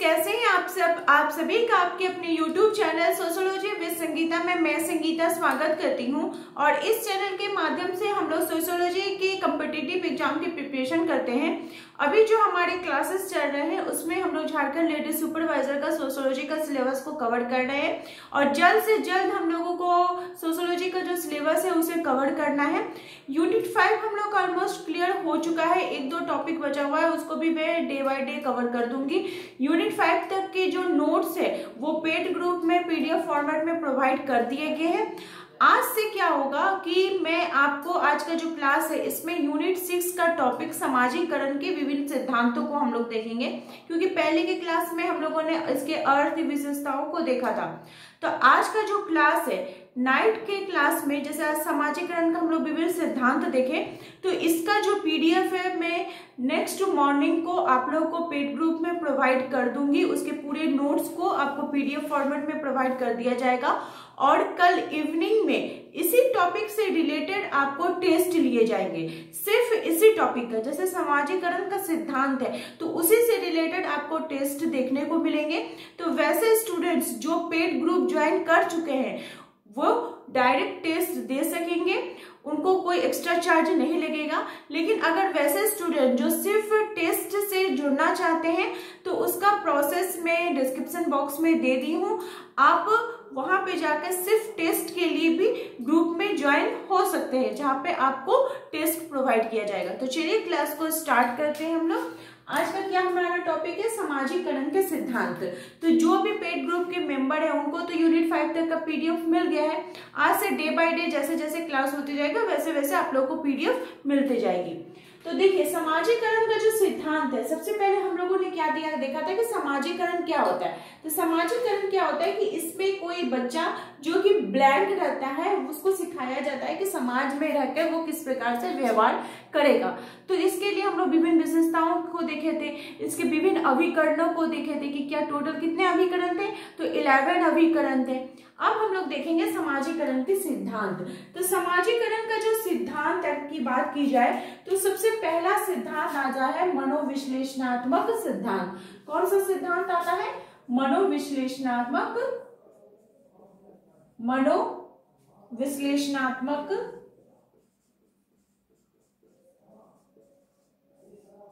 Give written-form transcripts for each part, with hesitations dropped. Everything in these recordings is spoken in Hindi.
कैसे हैं आप सब। आप सभी का आपके अपने YouTube channel sociology with Sangeeta में मैं संगीता स्वागत करती हूं। और इस चैनल के माध्यम से हम लोग सोशियोलॉजी के कॉम्पिटिटिव एग्जाम की प्रिपरेशन करते हैं। अभी जो हमारे क्लासेस चल रहे हैं उसमें हम लोग झारखंड लेडी सुपरवाइजर का सोशियोलॉजी का सिलेबस को कवर कर रहे हैं और जल्द से जल्द हम लोगों को सोशियोलॉजी का जो सिलेबस है उसे कवर करना है। यूनिट 5 हम लोग ऑलमोस्ट क्लियर हो चुका है, एक दो टॉपिक बचा हुआ है, उसको भी मैं डे बाय डे कवर कर दूंगी। यूनिट 5 तक के जो नोट्स है वो पेड ग्रुप में PDF फॉर्मेट में प्रोवाइड कर दिए गए हैं। आज से क्या होगा कि मैं आपको आज का जो क्लास है इसमें यूनिट 6 का टॉपिक सामाजिकरण के विभिन्न सिद्धांतों को हम लोग देखेंगे, क्योंकि पहले के क्लास में हम लोगों ने इसके अर्थ विशेषताओं को देखा था। तो आज का जो क्लास है नाइट के क्लास में, जैसे आज सामाजिकरण का हम लोग विभिन्न सिद्धांत देखें, तो इसका जो PDF है मैं नेक्स्ट मॉर्निंग को आप लोगों को पेड ग्रुप में प्रोवाइड कर दूंगी। उसके पूरे नोट्स को आपको PDF फॉर्मेट में प्रोवाइड कर दिया जाएगा और कल इवनिंग में इसी टॉपिक से रिलेटेड आपको टेस्ट लिए जाएंगे। सिर्फ इसी टॉपिक का, जैसे सामाजिकरण का सिद्धांत है तो उसी से रिलेटेड आपको टेस्ट देखने को मिलेंगे। तो वैसे स्टूडेंट्स जो पेड ग्रुप ज्वाइन कर चुके हैं वो डायरेक्ट टेस्ट दे सकेंगे, उनको कोई एक्स्ट्रा चार्ज नहीं लगेगा। लेकिन अगर वैसे स्टूडेंट जो सिर्फ टेस्ट से जुड़ना चाहते हैं तो उसका प्रोसेस मैं डिस्क्रिप्शन बॉक्स में दे दी हूँ, आप वहां पे जाकर सिर्फ टेस्ट के लिए भी ग्रुप में ज्वाइन हो सकते हैं, जहां पे आपको टेस्ट प्रोवाइड किया जाएगा। तो चलिए क्लास को स्टार्ट करते हैं हम लोग। आज का क्या हमारा टॉपिक है, सामाजिकरण के सिद्धांत। तो जो भी पेड ग्रुप के मेंबर है उनको तो यूनिट 5 तक का PDF मिल गया है। आज से डे बाय डे जैसे जैसे क्लास होती जाएगा वैसे वैसे आप लोगों को PDF मिलते जाएगी। तो देखिए सामाजिकरण का जो सिद्धांत है, सबसे पहले हम लोगों ने क्या देखा था कि सामाजिकरण क्या होता है। तो सामाजिकरण क्या होता है कि इसमें कोई बच्चा जो कि ब्लैंक रहता है उसको सिखाया जाता है कि समाज में रहकर वो किस प्रकार से व्यवहार करेगा। तो इसके लिए हम लोग विभिन्न विशेषताओं को देखे थे, इसके विभिन्न अभिकरणों को देखे थे कि क्या टोटल कितने अभिकरण थे, तो 11 अभिकरण थे। अब हम लोग देखेंगे सामाजिकरण के सिद्धांत। तो सामाजिकरण का जो सिद्धांत की बात की जाए तो सबसे पहला सिद्धांत आता है मनोविश्लेषणात्मक सिद्धांत। कौन सा सिद्धांत आता है? मनोविश्लेषणात्मक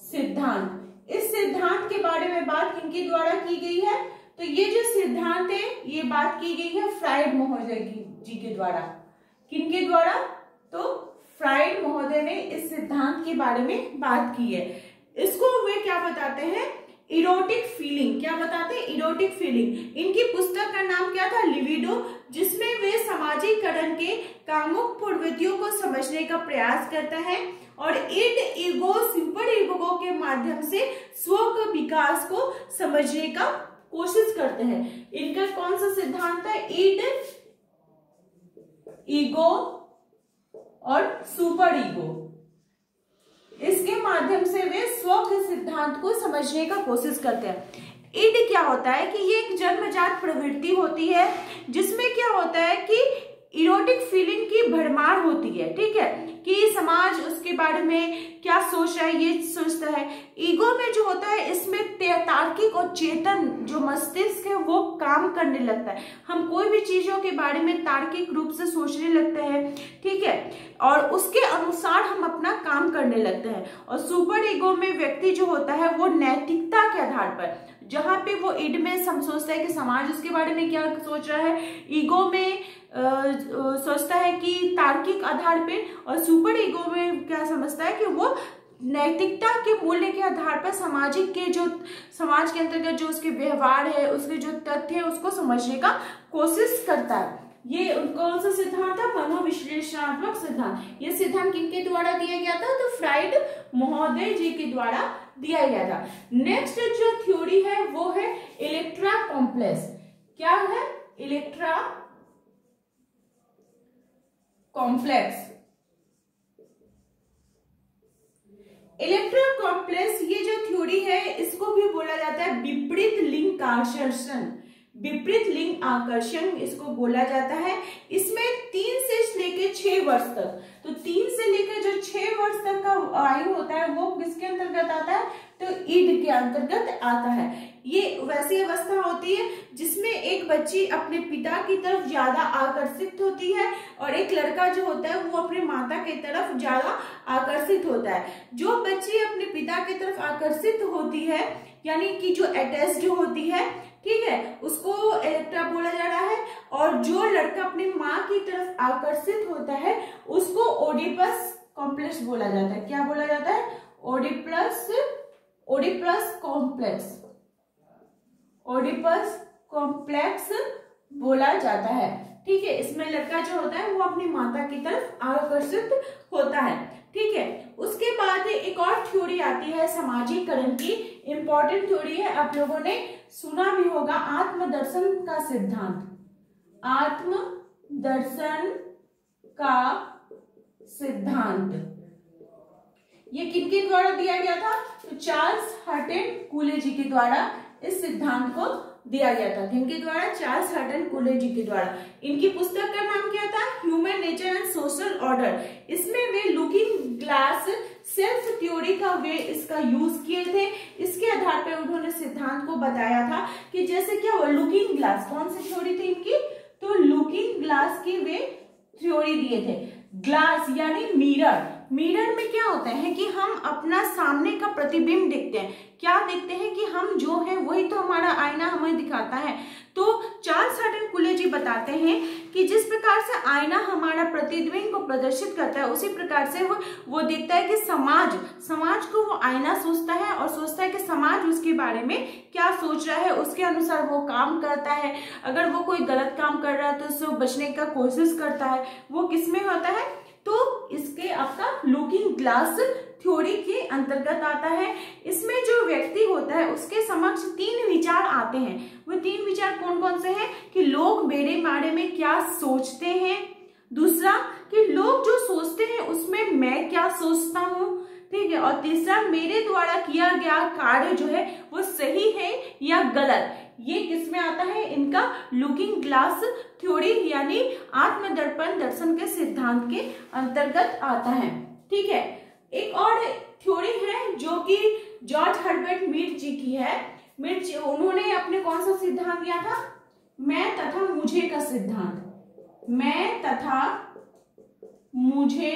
सिद्धांत। इस सिद्धांत के बारे में बात किनके द्वारा की गई है? तो ये जो सिद्धांत है ये बात की गई है फ्राइड महोदय जी के द्वारा। किनके द्वारा? तो फ्राइड महोदय ने इस सिद्धांत के बारे में बात की है। इसको वे क्या बताते हैं? Erotic feeling. क्या बताते हैं? Erotic feeling. इनकी पुस्तक का नाम क्या था? लिबिडो, जिसमें वे सामाजिकरण के कामुक प्रवृत्तियों को समझने का प्रयास करता है और इड, ईगो, सुपर ईगो के माध्यम से स्व के विकास को समझने का कोशिश करते हैं। इनका कौन सा सिद्धांत है? इड, ईगो और सुपर ईगो। इसके माध्यम से वे स्व के सिद्धांत को समझने का कोशिश करते हैं। इड क्या होता है कि ये एक जन्मजात प्रवृत्ति होती है जिसमें क्या होता है कि इरोटिक फीलिंग की भरमार होती है, ठीक है, कि समाज उसके बारे में क्या सोच रहा है ये सोचता है। ईगो में जो होता है इसमें तार्किक और चेतन जो मस्तिष्क है वो काम करने लगता है। हम कोई भी चीजों के बारे में तार्किक रूप से सोचने लगते हैं, ठीक है, और उसके अनुसार हम अपना काम करने लगते हैं। और सुपर ईगो में व्यक्ति जो होता है वो नैतिकता के आधार पर, जहां पे वो इड में सोचता है कि समाज उसके बारे में क्या सोच रहा है, ईगो में सोचता है कि तार्किक आधार पे, और सुपर ईगो में क्या समझता है कि वो नैतिकता के मूल्य के आधार पर सामाजिक के जो समाज के अंतर्गत जो उसके व्यवहार है, उसके जो तथ्य है उसको समझने का कोशिश करता है। ये कौन सा सिद्धांत है? मनोविश्लेषणात्मक सिद्धांत। ये सिद्धांत किनके द्वारा दिया गया था? तो फ्राइड महोदय जी के द्वारा दिया गया था। नेक्स्ट जो थ्योरी है वो है इलेक्ट्रा कॉम्प्लेक्स। क्या है? Electra complex. इलेक्ट्रा कॉम्प्लेक्स ये जो थ्योरी है इसको भी बोला जाता है विपरीत लिंग आकर्षण। विपरीत लिंग आकर्षण इसको बोला जाता है। इसमें 3 से लेकर 6 वर्ष तक, तो 3 से लेकर जो 6 वर्ष तक का आयु होता है वो किसके अंतर्गत आता है? तो ईड के अंतर्गत आता है। ये वैसी अवस्था होती है जिसमें एक बच्ची अपने पिता की तरफ ज्यादा आकर्षित होती है और एक लड़का जो होता है वो अपने माता की तरफ ज्यादा आकर्षित होता है। जो बच्ची अपने पिता की तरफ आकर्षित होती है यानी कि जो अटैच्ड होती है, ठीक है, उसको इलेक्ट्रा बोला जा रहा है। और जो लड़का अपनी माँ की तरफ आकर्षित होता है उसको ओडिपस कॉम्प्लेक्स बोला जाता है। क्या बोला जाता है? ओडिपस कॉम्प्लेक्स, ओडिपस कॉम्प्लेक्स बोला जाता है। ठीक है, इसमें लड़का जो होता है वो अपनी माता की तरफ आकर्षित होता है। ठीक है, उसके बाद एक और थ्योरी आती है सामाजिकरण की, इंपॉर्टेंट थ्योरी है, आप लोगों ने सुना भी होगा, आत्मदर्शन का सिद्धांत। आत्मदर्शन का सिद्धांत ये किनके द्वारा दिया गया था? तो चार्ल्स हर्टन कूले जी के द्वारा इस सिद्धांत को दिया गया था। किनके द्वारा? चार्ल्स हर्टन कूले जी के द्वारा। इनकी पुस्तक का नाम क्या था? Human nature and social order. इसमें वे लुकिंग ग्लास सेल्फ थ्योरी का वे इसका यूज किए थे। इसके आधार पर उन्होंने सिद्धांत को बताया था कि जैसे क्या हुआ, लुकिंग ग्लास, कौन सी थ्योरी थी इनकी? तो लुकिंग ग्लास की वे थ्योरी दिए थे। ग्लास यानी मिरर, मिरर में क्या होता है कि हम अपना सामने का प्रतिबिंब देखते हैं। क्या देखते हैं? कि हम जो है वही तो हमारा आईना हमें दिखाता है। तो चार्ल्स हर्टन कूले जी बताते हैं कि जिस प्रकार से आईना हमारा प्रतिबिंब को प्रदर्शित करता है उसी प्रकार से वो देखता है कि समाज को वो आईना सोचता है और सोचता है कि समाज उसके बारे में क्या सोच रहा है, उसके अनुसार वो काम करता है। अगर वो कोई गलत काम कर रहा है तो उससे बचने का कोशिश करता है। वो किसमें होता है? तो इसके आपका लुकिंग ग्लास थ्योरी के अंतर्गत आता है। इसमें जो व्यक्ति होता है उसके समक्ष 3 विचार आते हैं। वो 3 विचार कौन कौन से हैं? कि लोग मेरे बारे में क्या सोचते हैं, दूसरा कि लोग जो सोचते हैं उसमें मैं क्या सोचता हूँ, ठीक है, और तीसरा मेरे द्वारा किया गया कार्य जो है वो सही है या गलत। ये किसमें आता है? इनका लुकिंग ग्लास थ्योरी यानी आत्मदर्पण दर्शन के सिद्धांत के अंतर्गत आता है। ठीक है, एक और थ्योरी है जो कि जॉर्ज हर्बर्ट मीड जी की है। मीड जी उन्होंने अपने कौन सा सिद्धांत दिया था? मैं तथा मुझे का सिद्धांत। मैं तथा मुझे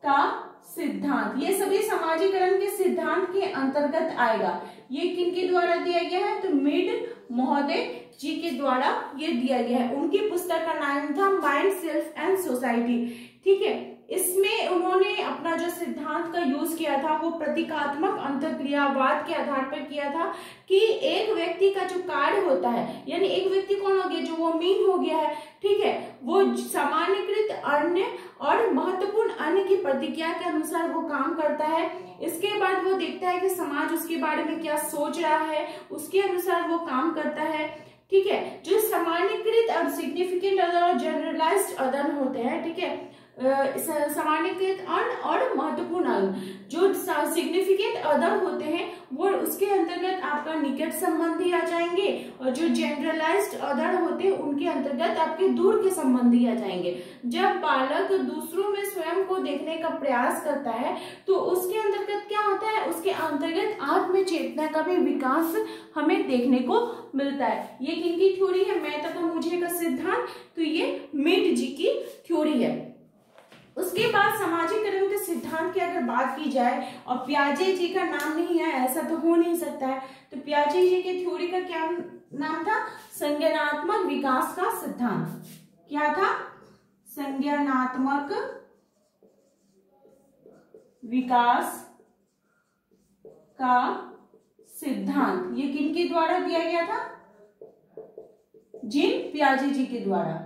का सिद्धांत, ये सभी समाजीकरण के सिद्धांत के अंतर्गत आएगा। ये किनके द्वारा दिया गया है? तो मीड महोदय जी के द्वारा ये दिया गया है। उनकी पुस्तक का नाम था माइंड, सेल्फ एंड सोसाइटी। ठीक है, इसमें उन्होंने अपना जो सिद्धांत का यूज किया था वो प्रतीकात्मक अंतर्क्रियावाद के आधार पर किया था कि एक व्यक्ति का जो कार्य होता है, यानी एक व्यक्ति कौन हो गया? जो वो मीन हो गया है, ठीक है, वो सामान्यकृत अन्य और महत्वपूर्ण अन्य की प्रतिक्रिया के अनुसार वो काम करता है। इसके बाद वो देखता है कि समाज उसके बारे में क्या सोच रहा है, उसके अनुसार वो काम करता है। ठीक है, जो सामान्यकृत और सिग्निफिकेंट अदर और जनरलाइज्ड अदर होते हैं, ठीक है, सामान्यकृत अन और महत्वपूर्ण अन, जो सिग्निफिकेंट अदर होते हैं वो उसके अंतर्गत आपका निकट संबंधी आ जाएंगे, और जो जनरलाइज्ड अदर होते हैं उनके अंतर्गत आपके दूर के संबंधी आ जाएंगे। जब बालक दूसरों में स्वयं को देखने का प्रयास करता है तो उसके अंतर्गत क्या होता है? उसके अंतर्गत आत्म चेतना का भी विकास हमें देखने को मिलता है। ये किनकी थ्योरी है? मैं तथा मुझे का सिद्धांत। तो ये मीड जी की थ्योरी है। उसके बाद समाजीकरण के सिद्धांत की अगर बात की जाए, और पियाजे जी का नाम नहीं है ऐसा तो हो नहीं सकता है, तो पियाजे जी की थ्योरी का क्या नाम था? संज्ञानात्मक विकास का सिद्धांत। क्या था? संज्ञानात्मक विकास का सिद्धांत। ये किनके द्वारा दिया गया था? जीन पियाजे जी के द्वारा।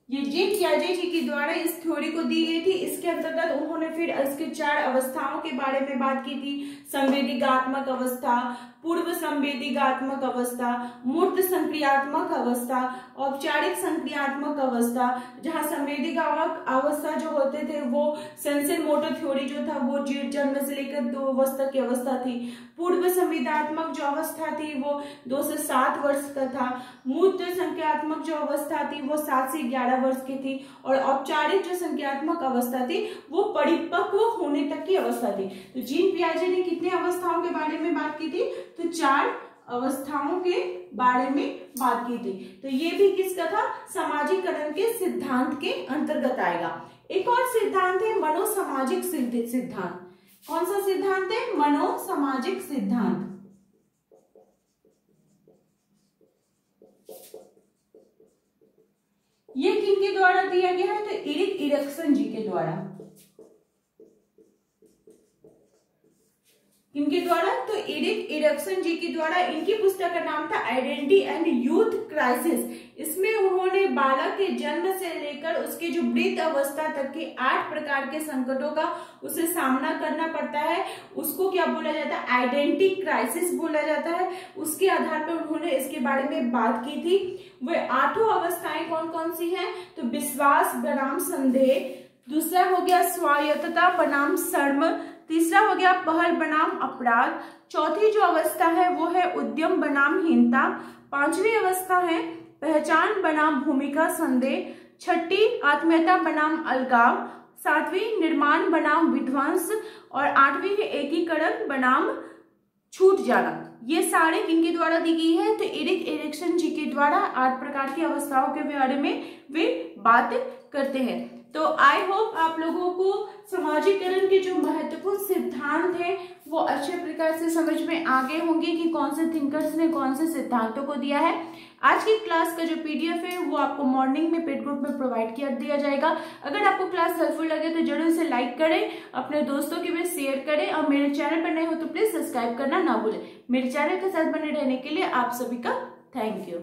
ये जीन पियाजे जी के द्वारा इस थ्योरी को दी गई थी। इसके अंतर्गत उन्होंने फिर इसके 4 अवस्थाओं के बारे में बात की थी। संवेदीगात्मक अवस्था, पूर्व संवेदीगात्मक अवस्था, मूर्त संक्रियात्मक अवस्था, औपचारिक संक्रियात्मक अवस्था, जहां संवेदीगात्मक अवस्था जो होते थे वो सेंसर मोटर थ्योरी जो था वो जन्म से लेकर 2 वर्ष तक की अवस्था थी। पूर्व संवेदात्मक जो अवस्था थी वो 2 से 7 वर्ष का था। मूर्त संक्रियात्मक जो अवस्था थी वो 7 से 11 वर्ष की थी। और औपचारिक जो संक्रियात्मक अवस्था थी वो परिपक्व होने तक की अवस्था थी। तो जीन पियाजे ने कितने अवस्थाओं के बारे में बात की थी? तो 4 अवस्थाओं के बारे में बात की थी। तो ये भी किसका था? समाजीकरण के सिद्धांत के अंतर्गत आएगा। एक और सिद्धांत है मनोसामाजिक सिद्धांत। कौन सा सिद्धांत है? मनोसामाजिक सिद्धांत। ये किनके द्वारा दिया गया है? तो एरिक एरिक्सन जी के द्वारा। किनके द्वारा? तो एरिक एरिक्सन जी के द्वारा। इनकी पुस्तक का नाम था आइडेंटिटी एंड यूथ क्राइसिस। इसमें उन्होंने बालक के जन्म से लेकर उसके जो वृद्ध अवस्था तक के 8 प्रकार के संकटों का उसे सामना करना पड़ता है, उसको क्या बोला जाता है? आइडेंटिटी क्राइसिस बोला जाता है। उसके आधार पर उन्होंने इसके बारे में बात की थी। वे 8 अवस्थाएं कौन कौन सी हैं? तो विश्वास बनाम संदेह, दूसरा हो गया स्वायत्तता बनाम शर्म, तीसरा हो गया पहल बनाम अपराध, चौथी जो अवस्था है वो है उद्यम बनाम हीनता, 5वीं अवस्था है पहचान बनाम भूमिका संदेह, 6ठी आत्मीयता बनाम अलगाव, 7वीं निर्माण बनाम विध्वंस और 8वीं है एकीकरण बनाम छूट जाना। ये सारे किनके द्वारा दी गई है? तो एरिक एरिक्सन जी के द्वारा 8 प्रकार की अवस्थाओं के बारे में वे बात करते हैं। तो आई होप आप लोगों को समाजीकरण के जो महत्वपूर्ण सिद्धांत हैं वो अच्छे प्रकार से समझ में आ गए होंगे कि कौन से थिंकर्स ने कौन से सिद्धांतों को दिया है। आज की क्लास का जो पीडीएफ है वो आपको मॉर्निंग में पेड ग्रुप में प्रोवाइड कर दिया जाएगा। अगर आपको क्लास हेल्पफुल लगे तो जरूर इसे लाइक करें, अपने दोस्तों के बीच शेयर करें और मेरे चैनल पर नए हो तो प्लीज सब्सक्राइब करना ना भूलें। मेरे चैनल के साथ बने रहने के लिए आप सभी का थैंक यू।